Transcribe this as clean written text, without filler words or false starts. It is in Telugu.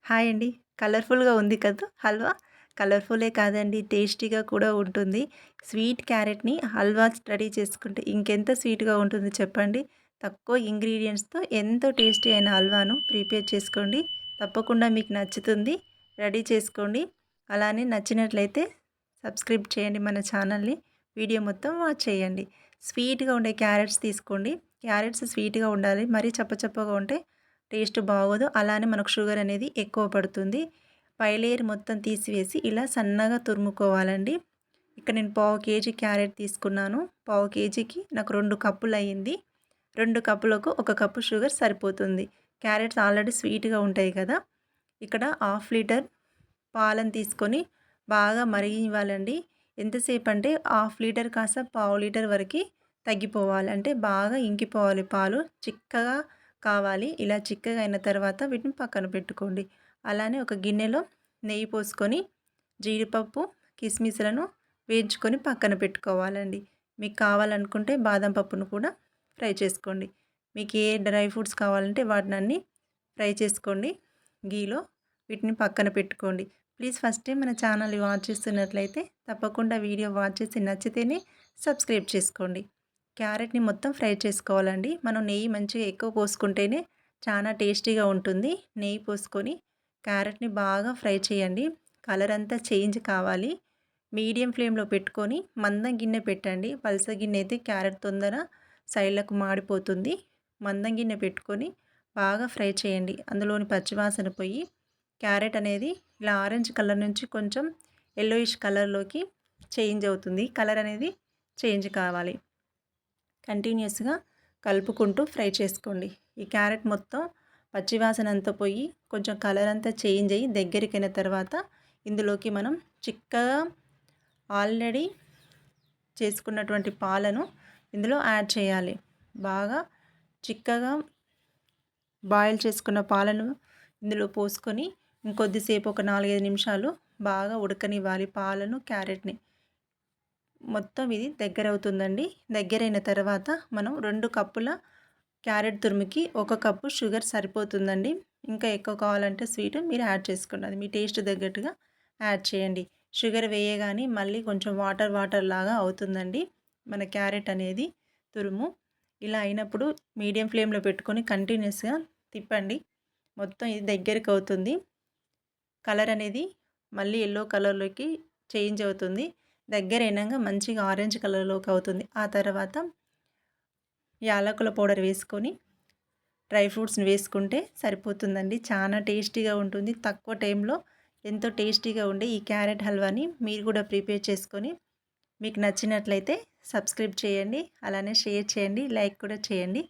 హాయ్ అండి. కలర్‌ఫుల్‌గా ఉంది కదా హల్వా. కలర్‌ఫుల్లే కాదండి, టేస్టీగా కూడా ఉంటుంది. స్వీట్ క్యారెట్‌ని హల్వా రెడీ చేసుకుంటే ఇంకెంత స్వీట్‌గా ఉంటుంది చెప్పండి. తక్కువ ఇంగ్రీడియెంట్స్‌తో ఎంతో టేస్టీ అయిన హల్వాను ప్రిపేర్ చేసుకోండి. తప్పకుండా మీకు నచ్చుతుంది. రెడీ చేసుకోండి. అలానే నచ్చినట్లయితే సబ్స్క్రైబ్ చేయండి మన ఛానల్‌ని. వీడియో మొత్తం వాచ్ చేయండి. స్వీట్‌గా ఉండే క్యారెట్స్ తీసుకోండి. క్యారెట్స్ స్వీట్‌గా ఉండాలి. మరీ చప్పచప్పగా ఉంటే టేస్ట్ బాగోదు. అలానే మనకు షుగర్ అనేది ఎక్కువ పడుతుంది. పై లేయర్ మొత్తం తీసివేసి ఇలా సన్నగా తురుముకోవాలండి. ఇక్కడ నేను పావు కేజీ క్యారెట్ తీసుకున్నాను. పావు కేజీకి నాకు 2 కప్పులయ్యింది. 2 కప్పులకు 1 కప్పు షుగర్ సరిపోతుంది. క్యారెట్స్ ఆల్రెడీ స్వీట్‌గా ఉంటాయి కదా! ఇక్కడ హాఫ్ లీటర్ పాలను తీసుకొని బాగా మరిగివ్వాలండి. ఎంతసేపు అంటే హాఫ్ లీటర్ కాస్త పావు లీటర్ వరకి తగ్గిపోవాలి. అంటే బాగా ఇంకిపోవాలి పాలు. చిక్కగా కావాలి. ఇలా చిక్కగా అయిన తర్వాత వీటిని పక్కన పెట్టుకోండి. అలానే ఒక గిన్నెలో నెయ్యి పోసుకొని జీడిపప్పు, కిస్మిస్‌లను వేయించుకొని పక్కన పెట్టుకోవాలండి. మీకు కావాలనుకుంటే బాదం పప్పును కూడా ఫ్రై చేసుకోండి. మీకు ఏ డ్రై ఫ్రూట్స్ కావాలంటే వాటినన్నీ ఫ్రై చేసుకోండి ఘీలో. వీటిని పక్కన పెట్టుకోండి. ప్లీజ్ ఫస్ట్ టైం మన ఛానల్‌ని వాచ్ చేస్తున్నట్లయితే తప్పకుండా వీడియో వాచ్ చేసి నచ్చితేనే సబ్స్క్రైబ్ చేసుకోండి. క్యారెట్‌ని మొత్తం ఫ్రై చేసుకోవాలండి. మనం నెయ్యి మంచిగా ఎక్కువ పోసుకుంటేనే చాలా టేస్టీగా ఉంటుంది. నెయ్యి పోసుకొని క్యారెట్‌ని బాగా ఫ్రై చేయండి. కలర్ అంతా చేంజ్ కావాలి. మీడియం ఫ్లేమ్‌లో పెట్టుకొని మందం గిన్నె పెట్టండి. పల్స గిన్నె అయితే క్యారెట్ తొందర సైడ్‌లకు మాడిపోతుంది. మందం గిన్నె పెట్టుకొని బాగా ఫ్రై చేయండి. అందులోని పచ్చివాసన పోయి క్యారెట్ అనేది ఇలా ఆరెంజ్ కలర్ నుంచి కొంచెం యెల్లోయిష్ కలర్‌లోకి చేంజ్ అవుతుంది. కలర్ అనేది చేంజ్ కావాలి. కంటిన్యూస్‌గా కలుపుకుంటూ ఫ్రై చేసుకోండి. ఈ క్యారెట్ మొత్తం పచ్చివాసన అంతా పోయి కొంచెం కలర్ అంతా చేంజ్ అయ్యి దగ్గరికైన తర్వాత ఇందులోకి మనం చిక్కగా ఆల్రెడీ చేసుకున్నటువంటి పాలను ఇందులో యాడ్ చేయాలి. బాగా చిక్కగా బాయిల్ చేసుకున్న పాలను ఇందులో పోసుకొని ఇంకొద్దిసేపు ఒక 4, 5 నిమిషాలు బాగా ఉడకనివ్వాలి పాలను, క్యారెట్‌ని. మొత్తం ఇది దగ్గరవుతుందండి. దగ్గరైన తర్వాత మనం 2 కప్పుల క్యారెట్ తురుముకి 1 కప్పు షుగర్ సరిపోతుందండి. ఇంకా ఎక్కువ కావాలంటే స్వీట్ మీరు యాడ్ చేసుకోండి. అది మీ టేస్ట్ తగ్గట్టుగా యాడ్ చేయండి. షుగర్ వేయగానే మళ్ళీ కొంచెం వాటర్ వాటర్ లాగా అవుతుందండి మన క్యారెట్ అనేది తురుము. ఇలా అయినప్పుడు మీడియం ఫ్లేమ్‌లో పెట్టుకొని కంటిన్యూస్‌గా తిప్పండి. మొత్తం ఇది దగ్గరికి అవుతుంది. కలర్ అనేది మళ్ళీ యెల్లో కలర్‌లోకి చేంజ్ అవుతుంది. దగ్గరైనంక మంచిగా ఆరెంజ్ కలర్‌లోకి అవుతుంది. ఆ తర్వాత యాలకుల పౌడర్ వేసుకొని డ్రై ఫ్రూట్స్‌ని వేసుకుంటే సరిపోతుందండి. చాలా టేస్టీగా ఉంటుంది. తక్కువ టైంలో ఎంతో టేస్టీగా ఉండే ఈ క్యారెట్ హల్వాని మీరు కూడా ప్రిపేర్ చేసుకొని మీకు నచ్చినట్లయితే సబ్స్క్రైబ్ చేయండి. అలానే షేర్ చేయండి. లైక్ కూడా చేయండి.